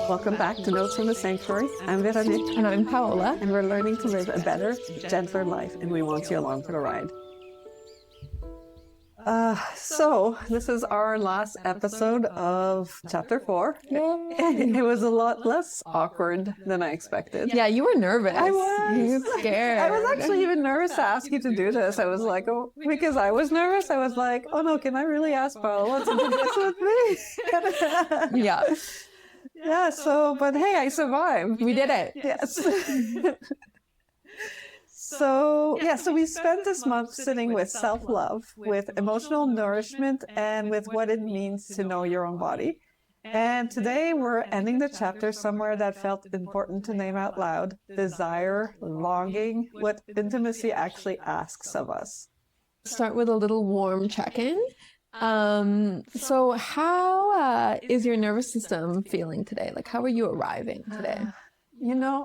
Welcome back to Notes from the Sanctuary. I'm Véronique. And I'm Paola. And we're learning to live a better, gentler life, and we want you along for the ride. So this is our last episode of Chapter 4. It was a lot less awkward than I expected. Yeah, you were nervous. I was. You were scared. I was actually even nervous to ask you to do this. I was like, oh, because I was nervous. I was like, oh no, can I really ask Paola to do this with me? Yeah. Yeah, but hey, I survived. We did it. Yes. So we spent this month sitting with self-love, with emotional nourishment, and with what it means to know your own body. And today we're ending the chapter somewhere that felt important to name out loud: desire, longing, what intimacy actually asks of us. Start with a little warm check-in. So how is your nervous system feeling today? Like, how are you arriving today?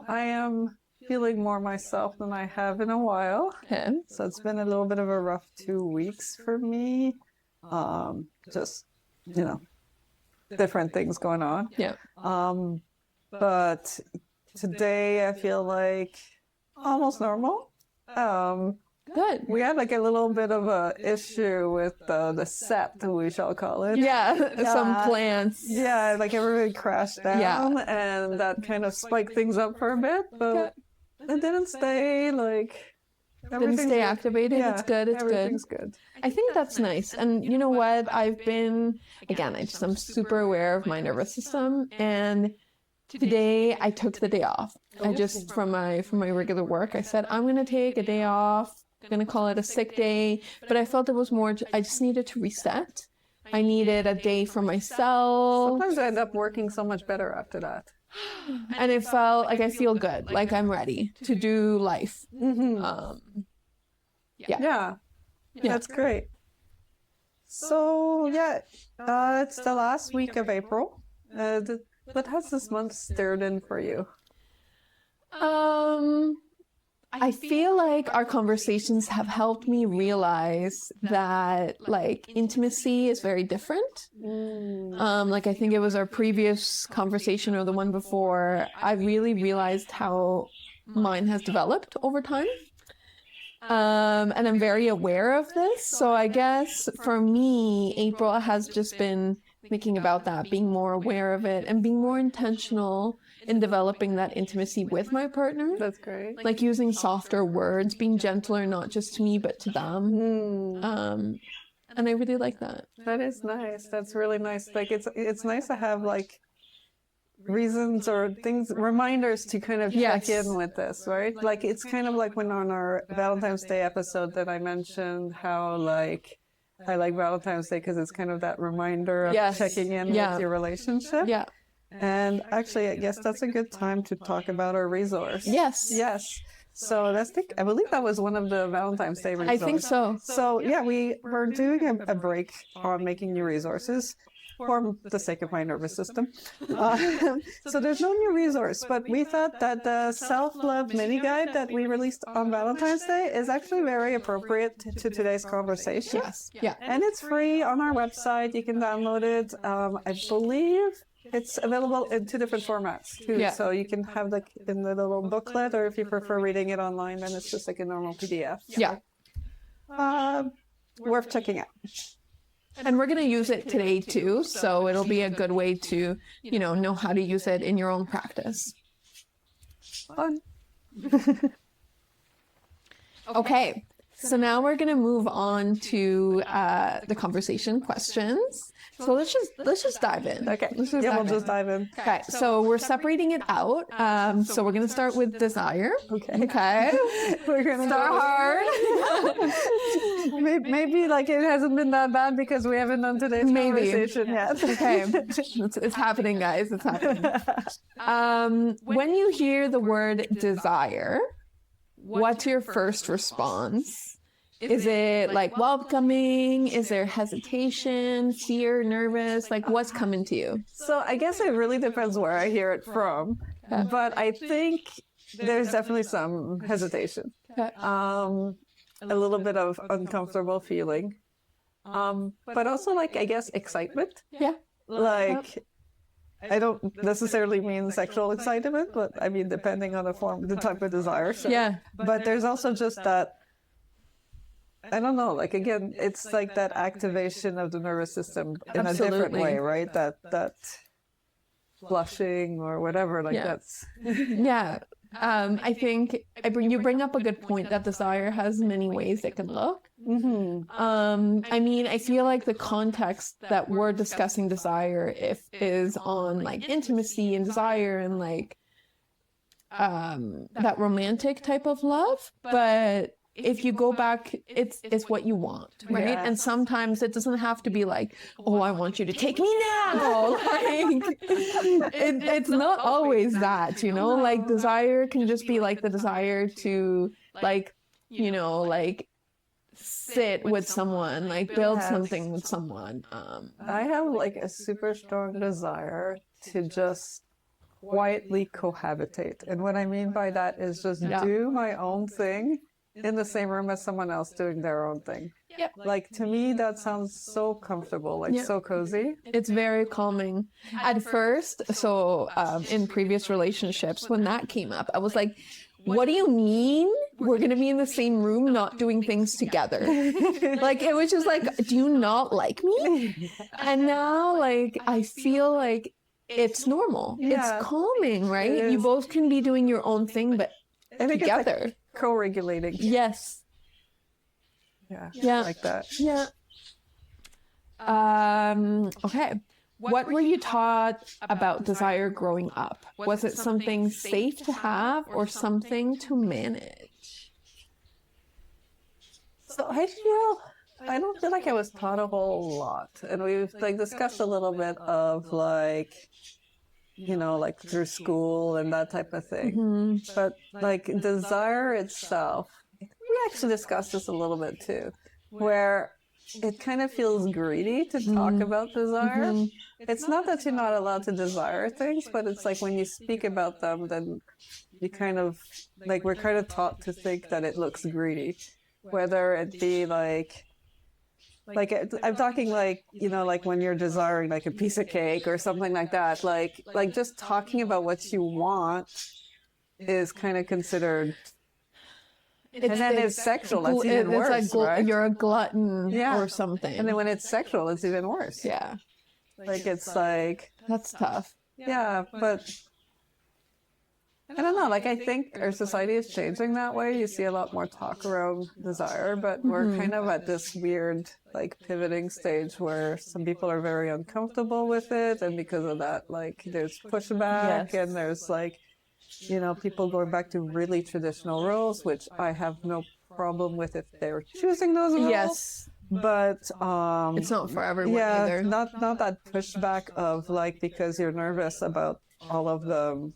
I am feeling more myself than I have in a while. Okay. So it's been a little bit of a rough 2 weeks for me. Just, different things going on. Yeah. But today I feel like almost normal. Good. We had like a little bit of a issue with the set, we shall call it. Yeah, some plants. Yeah, like everybody crashed down, Yeah. and that kind of spiked things up for a bit, but it didn't stay Didn't stay activated. Yeah, it's good. It's everything's good. good. I think that's nice. And you know what? I'm super aware of my nervous system. And today I took the day off. I just, from my regular work, I said, I'm going to take a day off. I'm going to call it a sick day. But I felt it was more, I just needed to reset. I needed a day for myself. Sometimes I end up working so much better after that. And it felt like I feel good, like I'm ready to do life. Mm-hmm. Yeah, that's great. So it's the last week of April. What has this month stirred in for you? I feel like our conversations have helped me realize that intimacy is very different. I think it was our previous conversation or the one before, I really realized how mine has developed over time. And I'm very aware of this. So I guess for me, April has just been thinking about that, being more aware of it and being more intentional in developing that intimacy with my partner. That's great. Like using softer words, being gentler, not just to me, but to them. And I really like that. That is nice. That's really nice. Like it's nice to have reasons or things, reminders to kind of check in with this, right? Like it's kind of like when on our Valentine's Day episode that I mentioned how I like Valentine's Day because it's kind of that reminder of checking in with your relationship. Yeah. And actually, I guess that's a good time to talk about our resource. Yes. So I believe that was one of the Valentine's Day resources. I think so. So we were doing a break on making new resources for the sake of my nervous system. So there's no new resource, but we thought that the self-love mini guide that we released on Valentine's Day is actually very appropriate to today's conversation. Yes. Yeah. And it's free on our website. You can download it. I believe it's available in 2 different formats too. Yeah. So you can have in the little booklet, or if you prefer reading it online, then it's just like a normal PDF. Yeah. Worth checking out. And we're going to use it today too. So it'll be a good way to, know how to use it in your own practice. Fun. Okay. So now we're going to move on to the conversation questions. So let's just dive in. Okay. We'll just dive in. Okay. So we're separating it out. So we're going to start with desire. Okay. We're going to start hard. Maybe it hasn't been that bad because we haven't done today's conversation yet. Okay. It's happening, guys. It's happening. When you hear the word desire, what's your first response? Is it welcoming? Is there hesitation, fear, nervous? What's coming to you? So I guess it really depends where I hear it from. But I think there's definitely some hesitation. A little bit of uncomfortable feeling. But also I guess excitement. Yeah. I don't necessarily mean sexual excitement, but I mean depending on the type of desire. So. Yeah. But there's also just that, I don't know, like again, it's like that activation of the nervous system in a different way, right? That flushing or whatever, like that's. Yeah. I think you bring up a good point that desire has many ways it can look. I mean, I feel like the context that we're discussing desire is on like intimacy and desire and like that romantic type of love, but if you go back, it's what you want, right? Yeah. And sometimes it doesn't have to be like, oh, I want you to take me now. Like, it's not always that, you know? Like, desire can just be like the desire to, like, you know, like, sit with someone, like, build something with someone. I have like a super strong desire to just quietly cohabitate. And what I mean by that is just do my own thing in the same room as someone else doing their own thing. Yep. Like to me, that sounds so comfortable, like so cozy. It's very calming. At first, so in previous relationships, when that came up, I was like, what do you mean we're going to be in the same room not doing things together? Like, it was just like, do you not like me? And now, like, I feel like it's normal. Yeah. It's calming, right? You both can be doing your own thing, but together. Like co-regulating. Yes. Yeah. Like that. Yeah. Okay. What were you taught about desire growing up? Was it something safe to have or something to manage? So I don't feel like I was taught a whole lot. And we've like discussed a little bit of like, you know, like through school and that type of thing. But like desire itself, we actually discussed this a little bit too, where it kind of feels greedy to talk about desire. It's not that you're not allowed to desire things, but it's like when you speak about them, then you kind of, like we're kind of taught to think that it looks greedy. Whether it be like I'm talking like, you know, like when you're desiring like a piece of cake or something like that, like just talking about what you want is kind of considered. And then it's sexual. That's even worse, like right? You're a glutton or something. And then when it's sexual, it's even worse. Yeah. Like it's like. That's tough. Yeah, but I don't know. Like I think our society is changing that way. You see a lot more talk around desire, but we're kind of at this weird like pivoting stage where some people are very uncomfortable with it, and because of that, like there's pushback and there's like, you know, people going back to really traditional roles, which I have no problem with if they're choosing those roles. Yes. But it's not for everyone either. Not that pushback of like because you're nervous about all of the,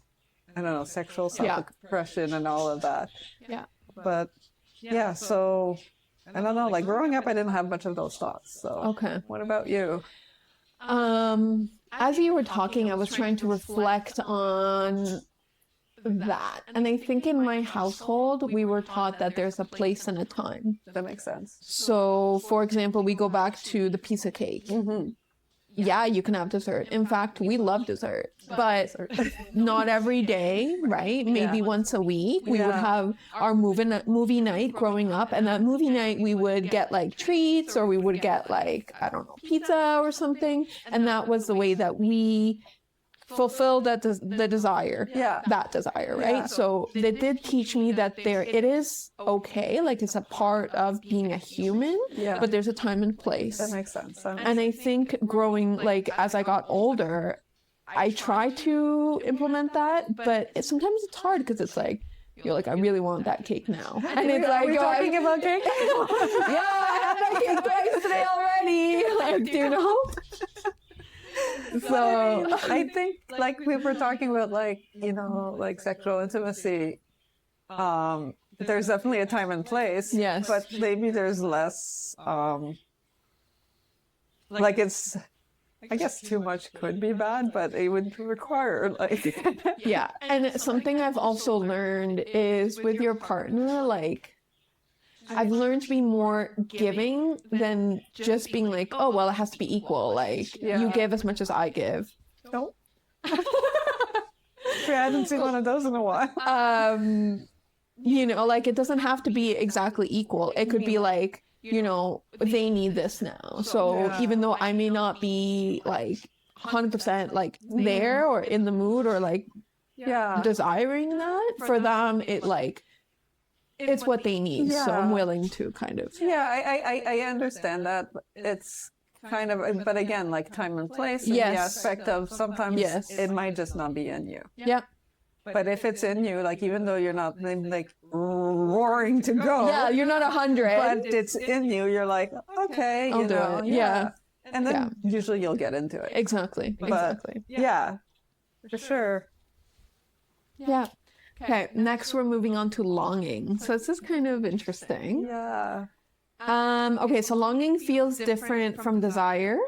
I don't know, sexual self-expression and all of that. Yeah. But yeah, so I don't know, like growing up I didn't have much of those thoughts. So Okay. What about you? As you were talking, I was trying to reflect on that. And I think in my household, we were taught that there's a place and a time. That makes sense. So, for example, we go back to the piece of cake. Yeah, you can have dessert. In fact, we love dessert, but not every day, right? Maybe once a week. We would have our movie night growing up, and that movie night we would get like treats, or we would get like, I don't know, pizza or something. And that was the way that we fulfill the desire, that desire, right? So they did teach me that it is okay, like it's a part of being a human, but there's a time and place. That makes sense. And I think growing, like as I got older, I try to implement that, but sometimes it's hard because it's like, you're like, I really want that cake now. And it's like, we're talking about cake? Yeah, I had that cake twice today already. Like, do you know? So I think like we were talking about like, you know, like sexual intimacy, there's definitely a time and place. Yes. But maybe there's less like it's, I guess too much could be bad, but it would require like yeah. And something I've also learned is with your partner, like I've learned to be more giving than just being like, oh, well, it has to be equal. Like, you give as much as I give. No. I hadn't seen one of those in a while. You know, like it doesn't have to be exactly equal. It could be like, you know, they need this now. So Yeah. even though I may not be like 100% like there or in the mood or like Yeah. desiring that, for them it like it's what they need. So I'm Yeah. willing to kind of Yeah, I understand that. It's kind of, but again, like time and place, and the Yes. aspect of sometimes Yes. it might just not be in you. yeah. But if it's in you, like even though you're not like roaring to go, Yeah, you're not 100. but it's in you, you're like, okay, I'll you do know, it. Yeah. And then usually you'll get into it. Exactly. But Exactly. yeah, for sure. Yeah. Okay, next we're moving on to longing. So this is kind of interesting. Yeah. Okay, so longing feels different from desire.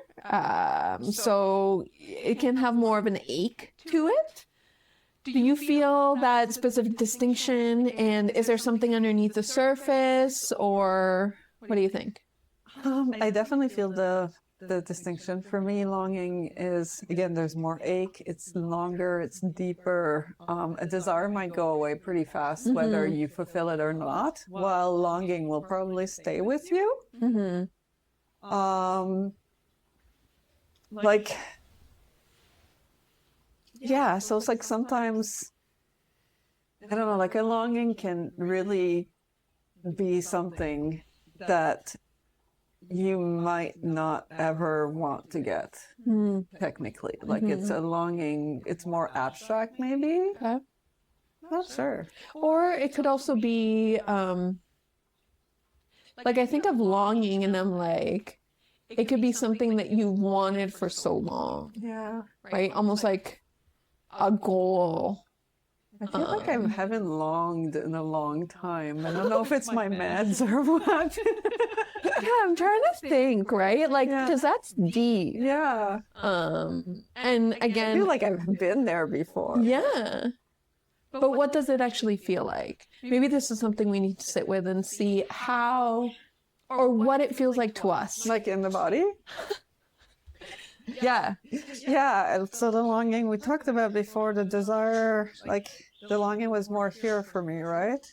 So it can have more of an ache to it. Do you feel that specific distinction, and is there something underneath the surface, or what do you think? I definitely feel the distinction. For me, longing is, again, there's more ache, it's longer, it's deeper. A desire might go away pretty fast, whether you fulfill it or not, while longing will probably stay with you. Like, yeah, so it's like sometimes, I don't know, like a longing can really be something that you might not ever want to get, technically. Like it's a longing, it's more abstract maybe? Okay. Not sure. Or it could also be, like I think of longing and I'm like, it could be something that you wanted for so long, Yeah. right? Almost like a goal. I feel like I haven't longed in a long time. I don't know if it's my meds or what. Yeah, I'm trying to think, right? Like, because that's deep. Yeah. And I again, feel like I've been there before. yeah. But what does it actually feel like? Maybe this is something we need to sit with and see how or what it feels like to us. Like in the body? Yeah. Yeah. And so the longing we talked about before, the desire, like the longing was more here for me, right?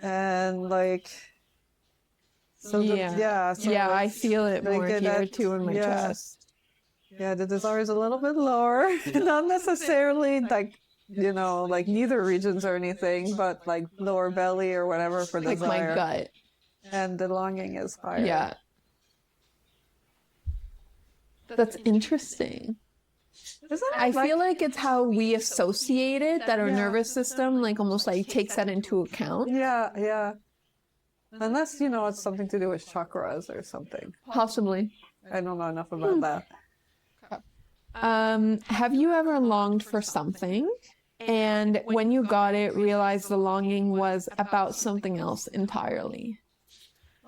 And like, so Yeah. so Yeah, I it's feel it like more here that- too in my yeah. chest. Yeah, the desire is a little bit lower. Not necessarily like, you know, like neither regions or anything, but like lower belly or whatever for Like desire. my gut. And the longing is higher. Yeah. That's interesting. Isn't it I feel like it's how we associate it, that our Yeah. nervous system like almost like takes that into account. Yeah, yeah. Unless, you know, it's something to do with chakras or something. Possibly. I don't know enough about that. Have you ever longed for something and when you got it, realized the longing was about something else entirely?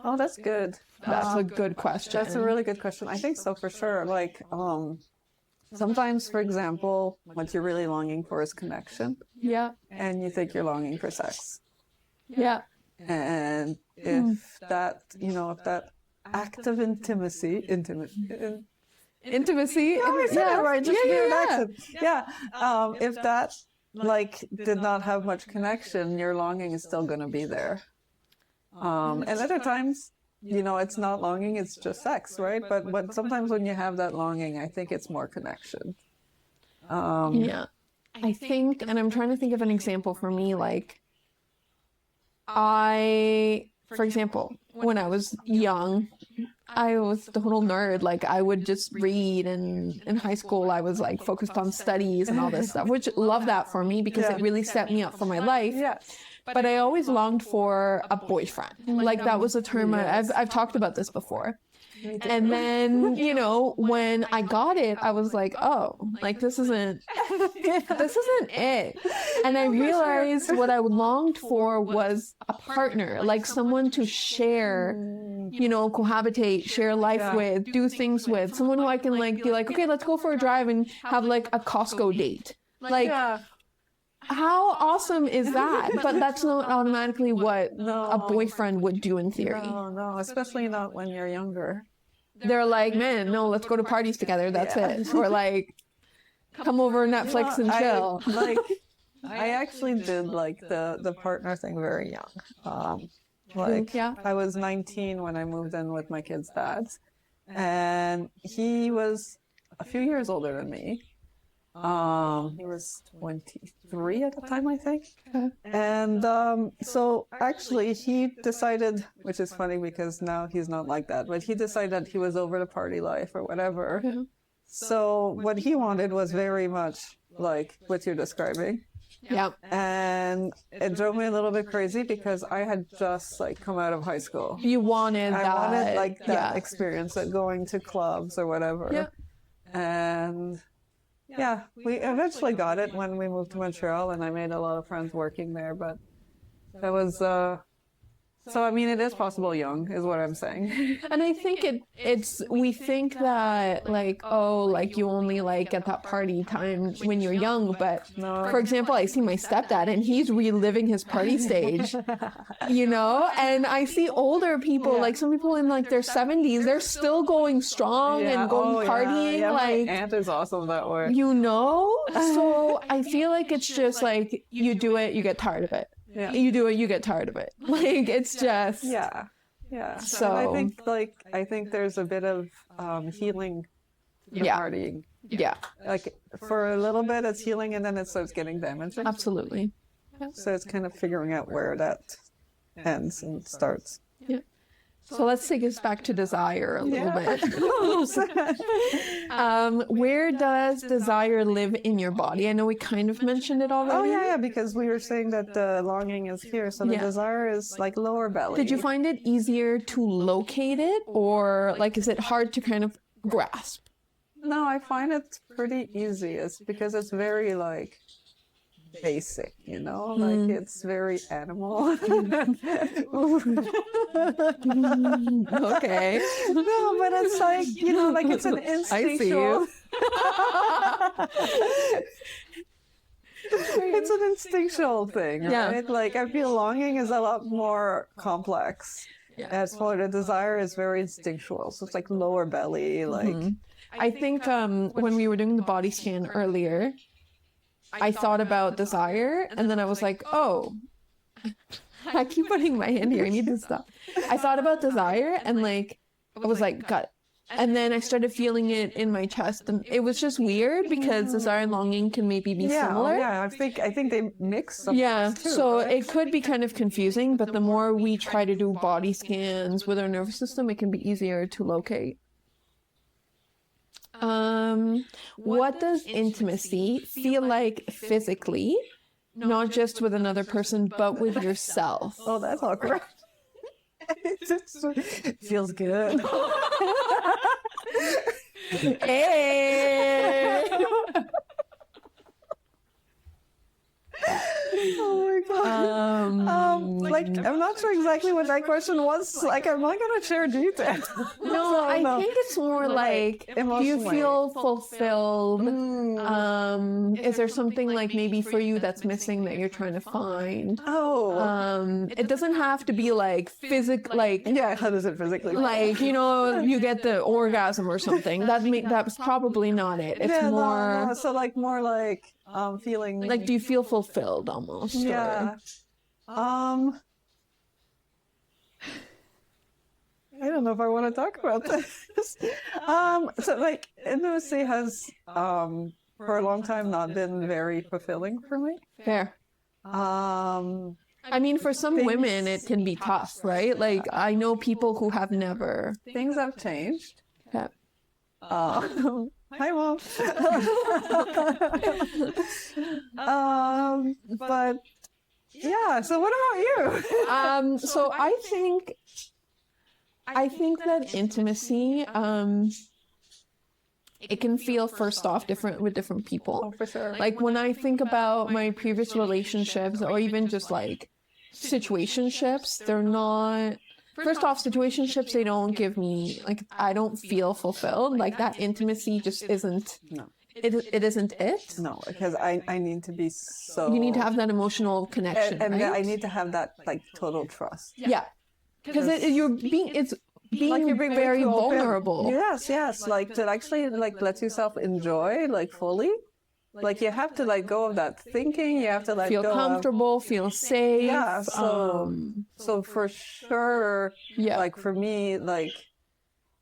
Oh, that's good. That's a good question. That's a really good question. I think so for sure. Like, sometimes, for example, what you're really longing for is connection, Yeah. and you think you're longing for sex. Yeah. And if that, you know, if that act of intimacy, Intimacy. I said it right, just yeah, weird yeah. accent. Yeah. If that like did not have much connection, your longing is still gonna be there. And other times, you know, it's not longing, it's just sex, right? But sometimes when you have that longing, I think it's more connection. Yeah. I think, and I'm trying to think of an example for me, like, for example, when I was young, I was the total nerd. Like, I would just read, and in high school, I was like focused on studies and all this stuff, which love that for me because it really set me up for my life. Yeah. But I always longed for a boyfriend. Like, that was a term I've talked about this before. And then, you know, when I got it, I was like, oh, like this isn't it. And I realized what I longed for was a partner, like someone to share, you know, cohabitate, share life with, do things with, someone who I can like be like, okay, let's go for a drive and have like a Costco date. Like, how awesome is that? But that's not automatically what a boyfriend would do in theory. No, especially not when you're younger. They're like, man, no, let's go to parties together. That's it. Or like, come over Netflix and chill. I actually did like the partner thing very young. I was 19 when I moved in with my kid's dad, and he was a few years older than me. He was 23 at the time, I think. And so actually he decided, which is funny because now he's not like that, but he decided he was over the party life or whatever. So what he wanted was very much like what you're describing. Yeah. And it drove me a little bit crazy because I had just like come out of high school. You wanted that. I wanted like that experience of going to clubs or whatever. Yeah. And yeah, we eventually got it when we moved to Montreal, and I made a lot of friends working there, but that was so I mean it is possible young is what I'm saying. And I think it's we think that like, oh, like you only like get that party time when you're young, but for example, I see my stepdad and he's reliving his party stage, you know, and I see older people, like some people in like their 70s, they're still going strong and going partying. Like my aunt is awesome that way. You know? So I feel like it's just like you do it, you get tired of it. Yeah. You do it, you get tired of it. Like it's just yeah. So and I think there's a bit of healing to partying. Yeah. Like for a little bit it's healing and then it starts getting damaging. Absolutely. So it's kind of figuring out where that ends and starts. Yeah. So let's take us back to desire a little bit. Where does desire live in your body? I know we kind of mentioned it already. Oh, yeah, because we were saying that the longing is here. So the desire is like lower belly. Did you find it easier to locate it, or like is it hard to kind of grasp? No, I find it pretty easy. It's because it's very like basic, you know, like it's very animal. Okay. No, but it's like, you know, like it's an instinctual. I see you. It's an instinctual thing, right? Like I feel longing is a lot more complex. As for the desire is very instinctual. So it's like lower belly, like. I think when we were doing the body scan earlier, I thought about desire, and then I was like, oh, I keep putting my hand here, I need to stop. I thought about desire, and like, I was like, got it. And then I started feeling it in my chest, and it was just weird because desire and longing can maybe be similar. Yeah, I think they mix sometimes too, so right? it could be kind of confusing, but the more we try to do body scans with our nervous system, it can be easier to locate. What does intimacy feel like physically, not just with another person, but with yourself? Oh, that's awkward. It feels good. Hey! Oh my god. Like I'm not sure exactly what that question was. Like I'm not gonna share details. No, I think it's more like, do you feel fulfilled? Is there something like maybe for you that's missing that you're trying to find? It doesn't have to be like like how does it physically? Like, you know, you get the orgasm or something. That's probably not it. It's more no. So like more like feeling like, do you feel fulfilled almost? Yeah. I don't know if I want to talk about this. So like intimacy has for a long time not been very fulfilling for me. Fair. I mean, for some women it can be tough, right? Like I know people who have never. Things have changed. Yeah. Hi, Mom. But yeah. So what about you? So I think that intimacy, it can feel first off different with different people. Oh, for sure. Like when I think about my previous relationships, or even just like situationships, they're not. First off, situationships, they don't give me, like, I don't feel fulfilled. Like, that intimacy just isn't, it isn't it. No, because I need to be so... You need to have that emotional connection, and right? I need to have that, like, total trust. Yeah. Because it's being like you're being very vulnerable. Yes. Like, to actually, like, let yourself enjoy, like, fully. like you have to let go of that thinking. You have to let Feel go comfortable, feel safe. Yeah, so for sure, yeah. like for me, like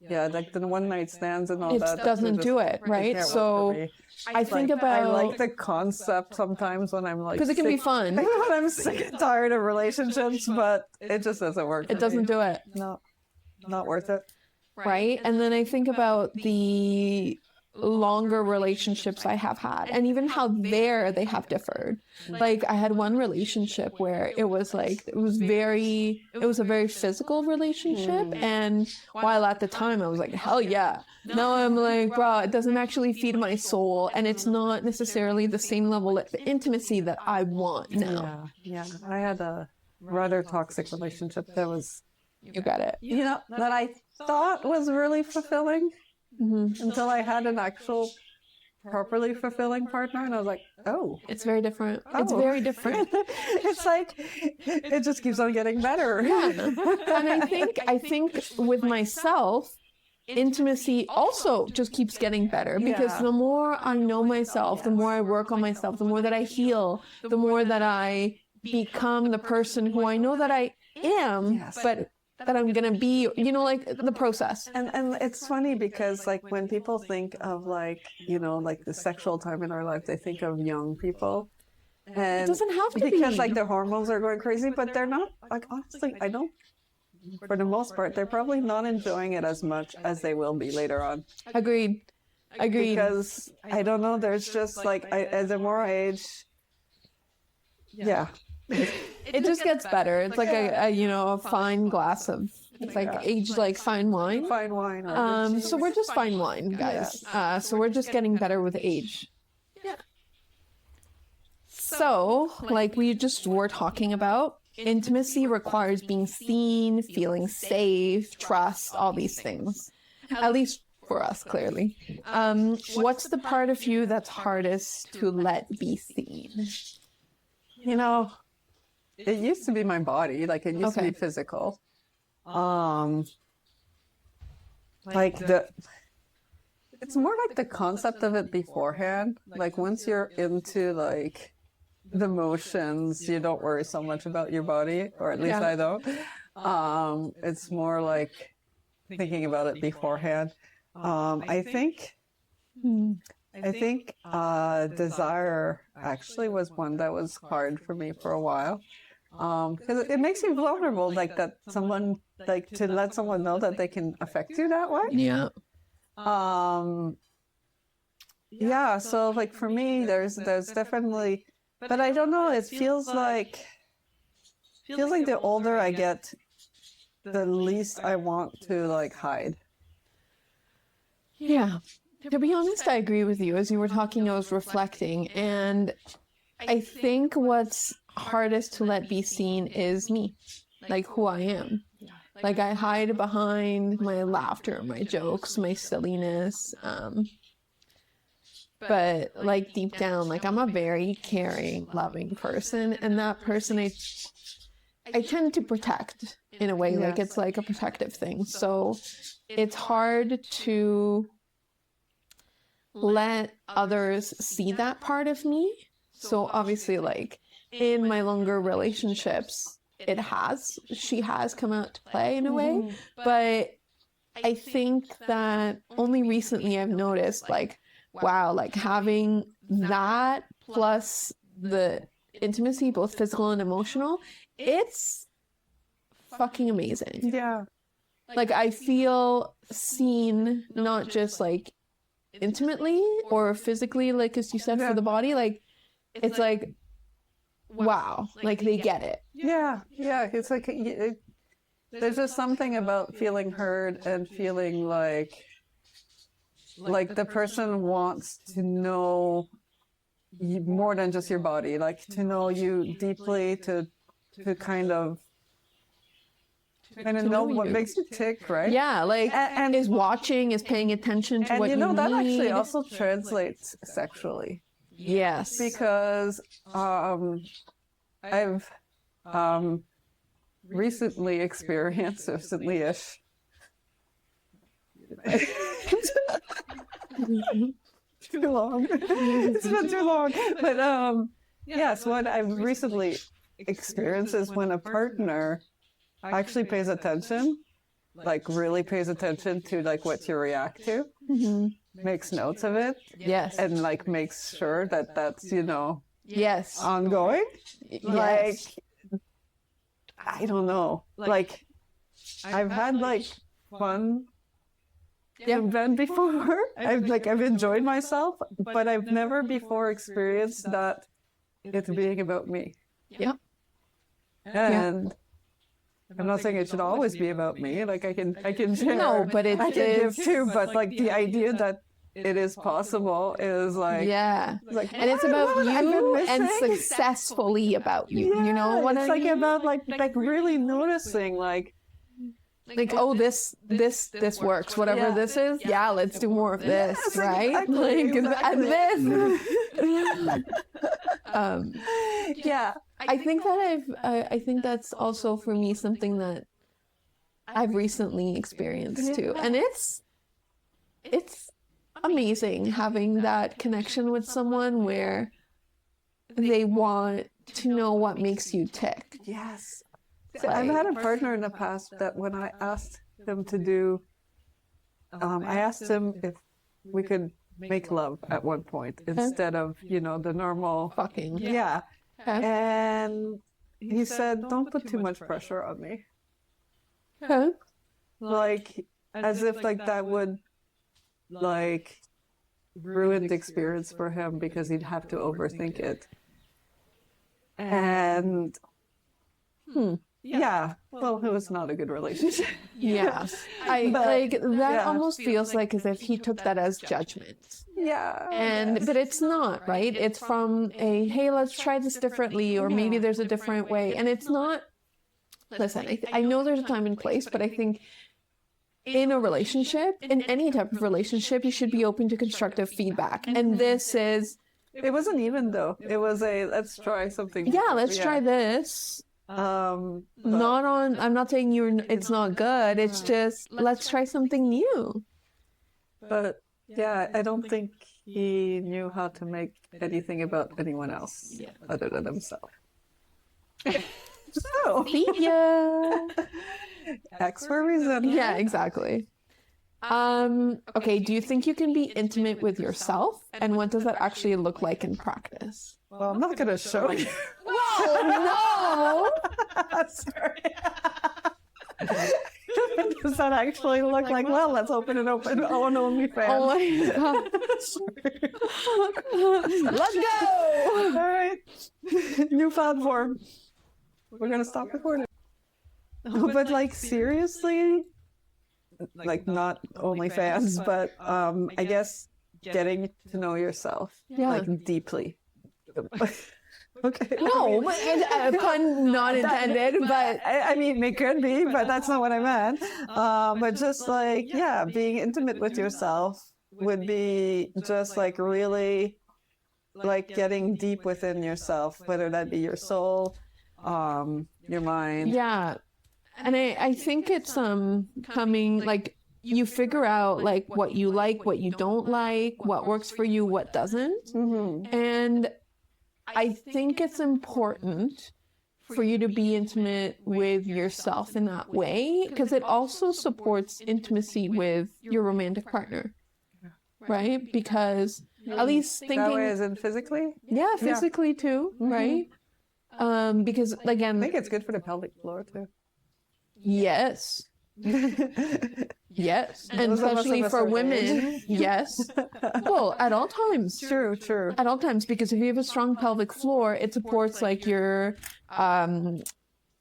yeah, like the one night stands and all It that. doesn't just- do it, they right? can't work So for me. I think Like, I about like the concept sometimes when I'm like because it can be sick- fun. when I'm sick and tired of relationships, but it just doesn't work. It doesn't do it. No, not worth it. Right? And then I think about the longer relationships I have had and even how they have differed. Like I had one relationship where it was a very physical relationship. And while at the time I was like, hell yeah. Now I'm like, bro, it doesn't actually feed my soul. And it's not necessarily the same level of intimacy that I want now. Yeah. I had a rather toxic relationship that was, You got it. you know, that I thought was really fulfilling until I had an actual properly fulfilling partner, and I was like, oh, It's very different. It's very different. It's like it just keeps on getting better. Yeah. And I think with myself, intimacy also just keeps getting better because Yeah. the more I know myself, the more I work on myself, the more that I heal, the more that I become the person who I know that I am, Yes. but that I'm gonna be, you know, like the process. And it's funny because like when people think of like, you know, like the sexual time in our life, they think of young people. And It doesn't have to because be. like their hormones are going crazy, but they're not, like, honestly, I don't, for the most part, they're probably not enjoying it as much as they will be later on. Agreed. Because I don't know, there's just like as the more I age, yeah. It just gets better. It's like a you know, a fine glass of, it's like aged like fine wine. Fine wine. Or So we're just fine wine, guys. So we're just getting better with age. Yeah. So, like we just were talking about, intimacy requires being seen, feeling safe, trust, all these things. At least for us, clearly. What's the part of you that's hardest to let be seen? you know, it used to be my body, like it used to Okay. be physical. Like it's more like the concept of it beforehand. Like once you're into like the motions, you don't worry so much about your body, or at least Yeah. I don't. It's more like thinking about it beforehand. I think desire actually was one that was hard for me for a while. Because it makes you vulnerable, like that someone, like to let someone know that they can affect you that way. Yeah. Yeah, so like for me, there's definitely, but I don't know, it feels like the older I get, the least I want to like hide. Yeah. To be honest, I agree with you. As you were talking, I was reflecting, and I think what's hardest to let be seen is me, like who I am. Like I hide behind my laughter, my jokes, my silliness. But like deep down, like I'm a very caring, loving person, and that person I tend to protect in a way, like it's like a protective thing. So it's hard to let others see that part of me. So obviously, like in my longer relationships, she has come out to play in a way. But I think that only recently I've noticed, like, wow, like having that plus the intimacy, both physical and emotional, it's fucking amazing. Yeah. Like I feel seen, not just like intimately or physically, like as you said, for the body, like it's like wow, like they get it. Yeah, it's like there's just something about feeling heard and feeling like the person wants to know you more than just your body, like to know you deeply, to kind of know what makes you tick, right? Yeah, like and is watching, is paying attention to and what you know that actually need. also translates sexually, Yes. because I've recently-ish too long. It's been too long. But yes, what I've recently experienced is when a partner actually pays attention, like really pays attention to like what you react to, makes notes of it, Yes. and like makes sure that that's, you know, Yes. ongoing. Yes. Like, I don't know. Like, I've had like fun event before. I've enjoyed myself, but I've never before experienced that it's being about me. Yeah. And I'm not saying it should always be about me. Like I can share. No, but it I can is give too. But like the idea that it is possible is like like, and it's about what have I you been and missing? successfully about you. You know what it's I like mean? about like really noticing like Oh, this works. Whatever this is, let's do more of this, Yes, right? exactly, Like exactly. and this. yeah. I think that I think that's also for me something that I've recently experienced too, and it's amazing having that connection with someone where they want to know what makes you tick. Yes. I've had a partner in the past that when I asked him to do, I asked him if we could make love at one point instead of, you know, the normal Fucking. Yeah. Okay. And he said, don't put too much pressure on me. Okay. Like, as if like that would like ruin the experience for him because he'd have to overthink it. And yeah, well, it was not a good relationship. Yeah. That almost feels like as if he took that as judgment. Yeah. But it's not, right? It's from a, hey, let's try this differently, or maybe there's a different way. And it's not, listen, I know there's a time and place, but I think in a relationship, in any type of relationship, you should be open to constructive feedback. And this is... It wasn't even though. It was a, let's try something. Yeah, let's try this. I'm not saying it's not good. It's just, let's try something new. But yeah, I don't think he knew how to make anything about anyone else other than himself. So, See ya. X for a reason. Yeah, exactly. Okay, do you think you can be intimate with yourself? And what does that actually look like in practice? Well, I'm not going to show you. Whoa, no! Sorry. Does that actually look like, well, let's open it open on OnlyFans. Oh my god. Let's go! All right. New platform. We're going to stop recording. But like, seriously? Like, not OnlyFans, but I guess getting to know yourself, like, deeply. Okay. No, pun not intended, but... I mean, it could be, but that's not what I meant. But just like, yeah, being intimate with yourself would be just like really like getting deep within yourself, whether that be your soul, your mind. Yeah. And I think it's coming, like, you figure out, like, what you like, what you don't like, what works for you, what doesn't. Mm-hmm. And I think it's important for you to be intimate with yourself in that way, because it also supports intimacy with your romantic partner, right? Because at least thinking... That way as in physically? Yeah, physically too, right? Because, again... I think it's good for the pelvic floor too. Yes. Yes. And especially for women, yes. Well, at all times. True. At all times, because if you have a strong pelvic floor, it supports like your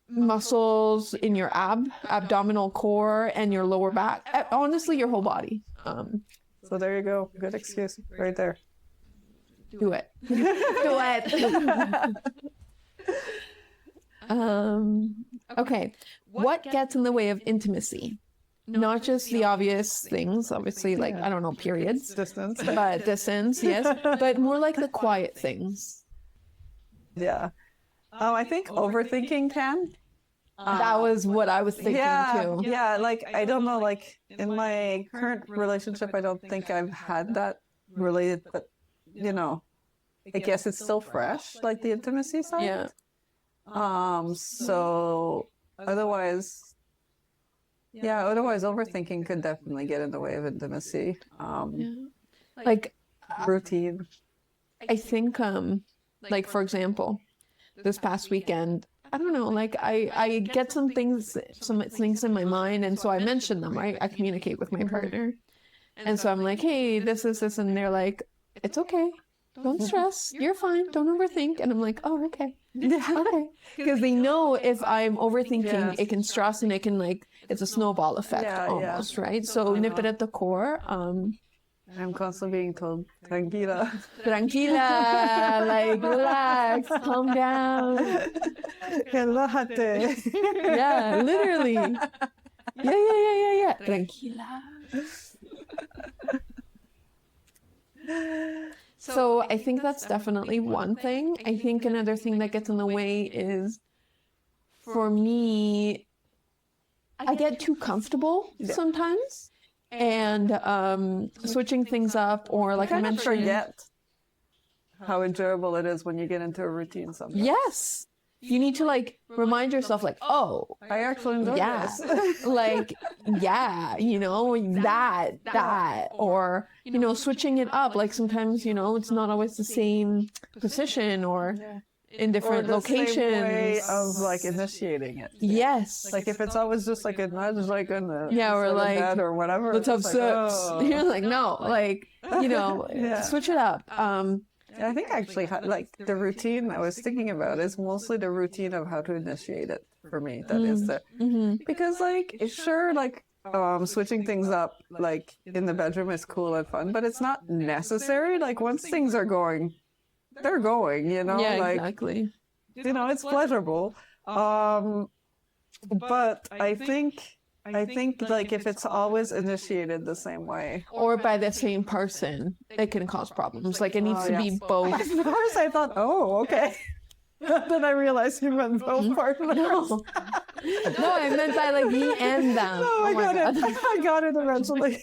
muscles in your abdominal core and your lower back. Honestly, your whole body. So there you go. Good excuse right there. Do it. Do it. Okay. What gets in the way of intimacy? Not just the obvious things, obviously, like, I don't know, periods. Distance. But distance, yes. But more like the quiet things. Yeah. I think overthinking can. That was what I was thinking too. Yeah, like, I don't know, like, in my current relationship, I don't think I've had that related, but you know, I guess it's still fresh, like the intimacy side. Yeah. So otherwise, yeah, otherwise overthinking could definitely get in the way of intimacy. Yeah. Like, Routine. I think, like, for example, this past weekend, I don't know, like, I get some things in my mind, and so I mention them, right? I communicate with my partner. And so I'm like, hey, this is this, and they're like, it's okay. Don't stress. You're fine. Don't overthink. And I'm like, oh, okay. Okay. Because they know if I'm overthinking, it can stress and it can it's a snowball effect almost, right? So nip it at the core. I'm constantly being told, tranquila. Tranquila, like relax, calm down. Relájate. Yeah, literally. Yeah. Tranquila. So I think that's definitely one thing. I think another thing that gets in the way is, for me, I get too comfortable sometimes, and switching things up, or like I mentioned, forget how enjoyable it is when you get into a routine sometimes. Yes. You need to remind yourself oh, I actually enjoy this. that, or, switching it up. Like sometimes, it's not always the same position or in different locations. Same way of initiating it. Yes. Like if it's always just a nudge, in the or bed or whatever. Let's have sex. You're like, no, switch it up. I think actually, the routine I was thinking about is mostly the routine of how to initiate it for me. That is the because it's sure switching things up in the bedroom is cool and fun, but it's not necessary. Once things are going, they're going. Yeah, exactly. It's pleasurable. But I think if it's always initiated the same way or by the same person, it can cause problems. It needs to be both. At first I thought, oh, okay. Then I realized you meant both partners. No, I meant by me and them. No, I got it eventually.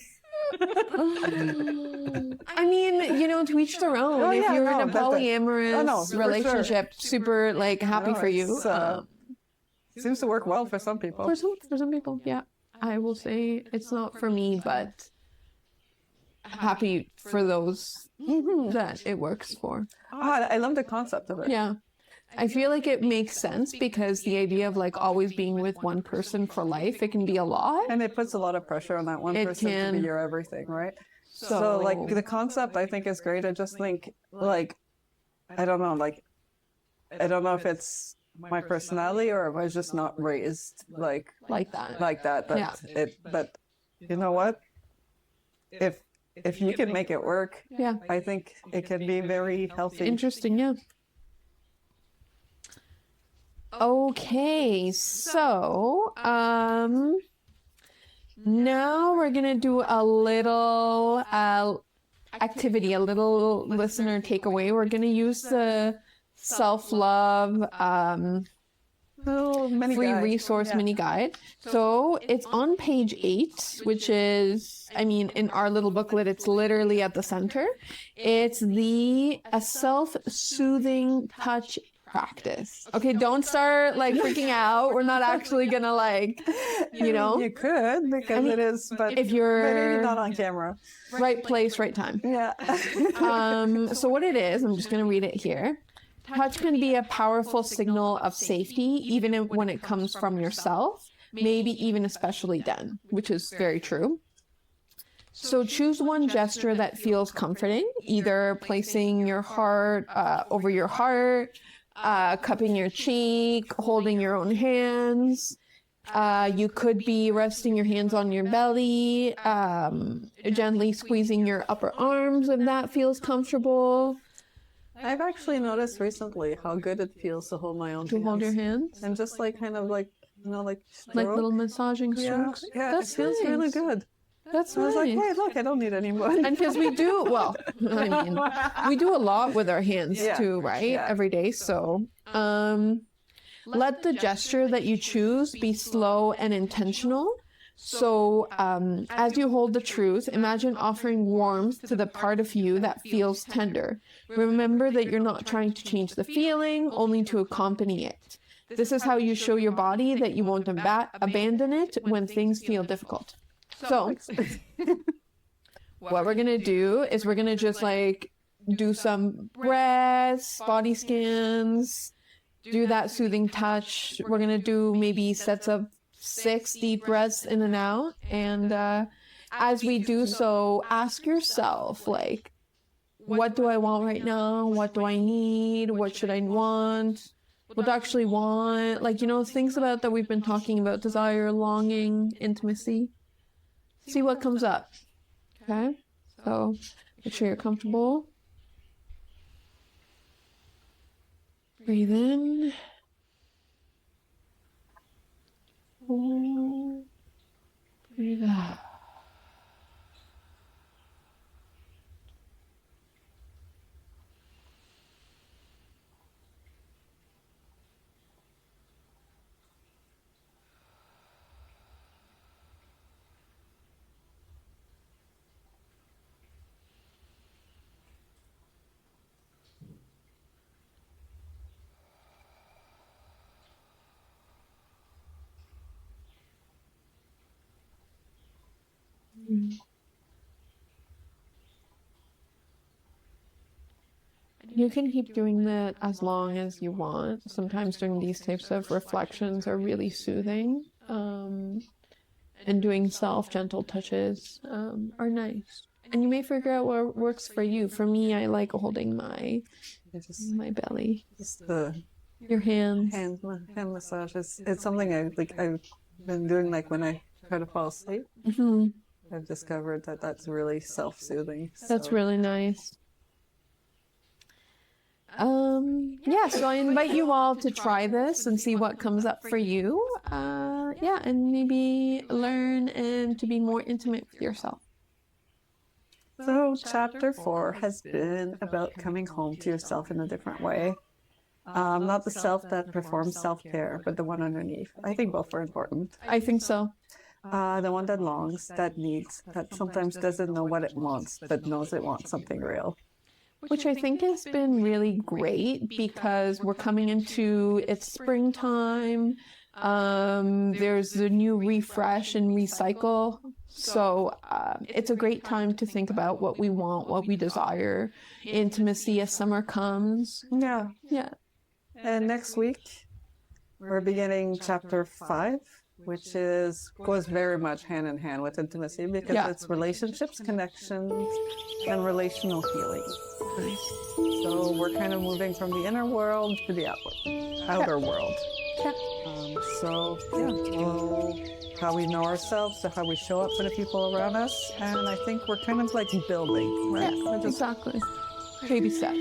I mean, to each their own. If you're in a polyamorous relationship, super happy for you. Seems to work well for some people. For some people, yeah. I will say it's not for me, but happy for those that it works for. I love the concept of it. Yeah. I feel like it makes sense because the idea of always being with one person for life, it can be a lot. And it puts a lot of pressure on that one person to be your everything, right? So the concept I think is great. I just think I don't know, I don't know if it's my personality or if I was just not raised like that. But you know what? If you can make it work, I think it can be very healthy. Interesting, yeah. Okay, so now we're gonna do a little activity, a little listener takeaway. We're gonna use the self-love free resource mini guide. So it's on page 8, which is, in our little booklet, it's literally at the center. It's a self-soothing touch practice. Okay, don't start freaking out. We're not actually gonna You could because it is, but if you're maybe not on camera. Right place, right time. Yeah. So what it is, I'm just gonna read it here. Touch can be a powerful signal of safety, even when it comes from yourself, maybe even especially then, which is very true. So choose one gesture that feels comforting, either placing your heart over your heart, cupping your cheek, holding your own hands. You could be resting your hands on your belly, gently squeezing your upper arms if that feels comfortable. I've actually noticed recently how good it feels to hold my own hands. Hold your hands? And just kind of little massaging strokes? Yeah, That's it feels really good. That's I was nice. hey, look, I don't need any more. And because we do, we do a lot with our hands too, right? Yeah. Every day. So, let the gesture that you choose be slow and intentional. So as you hold the truth, imagine offering warmth to the part of you that feels tender. Remember that you're not trying to change the feeling, only to accompany it. This is how you show your body that you won't abandon it when things feel difficult. So what we're going to do is we're going to just like do some breaths, body scans, do that soothing touch. We're going to do maybe sets of 6 deep breaths in and out. And as we do so, ask yourself, like, what do I want right now? What do I need? What should I want? What do I actually want? Like, you know, things about that we've been talking about, desire, longing, intimacy. See what comes up. Okay? So make sure you're comfortable. Breathe in. Hold. Breathe out. You can keep doing that as long as you want. Sometimes doing these types of reflections are really soothing. And doing gentle touches are nice. And you may figure out what works for you. For me, I like holding my belly. Just your hands. Hand massage. It's something I've been doing like when I try to fall asleep. Mm-hmm. I've discovered that that's really self-soothing. That's really nice. Yeah, so I invite you all to try this and see what comes up for you. Yeah, and maybe learn and to be more intimate with yourself. So chapter 4 has been about coming home to yourself in a different way. Not the self that performs self-care, but the one underneath. I think both are important. I think so. The one that longs, that needs, that sometimes doesn't know what it wants, but knows it wants something real. Which I think has been really great because we're coming into it's springtime. There's the new refresh and recycle. So it's a great time to think about what we want, what we desire, intimacy as summer comes. Yeah. Yeah. And next week, we're beginning chapter 5, which goes very much hand in hand with intimacy because it's relationships, connections, and relational healing. Nice. So we're kind of moving from the inner world to the outer world. Yeah. How we know ourselves, to how we show up for the people around us, and I think we're kind of like building, right? Yeah, exactly. Baby steps.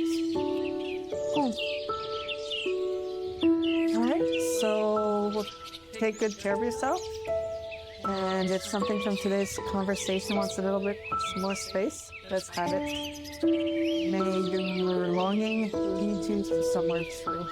Cool. All right, so take good care of yourself. And if something from today's conversation wants a little bit more space, let's have it. May your longing lead you to somewhere true.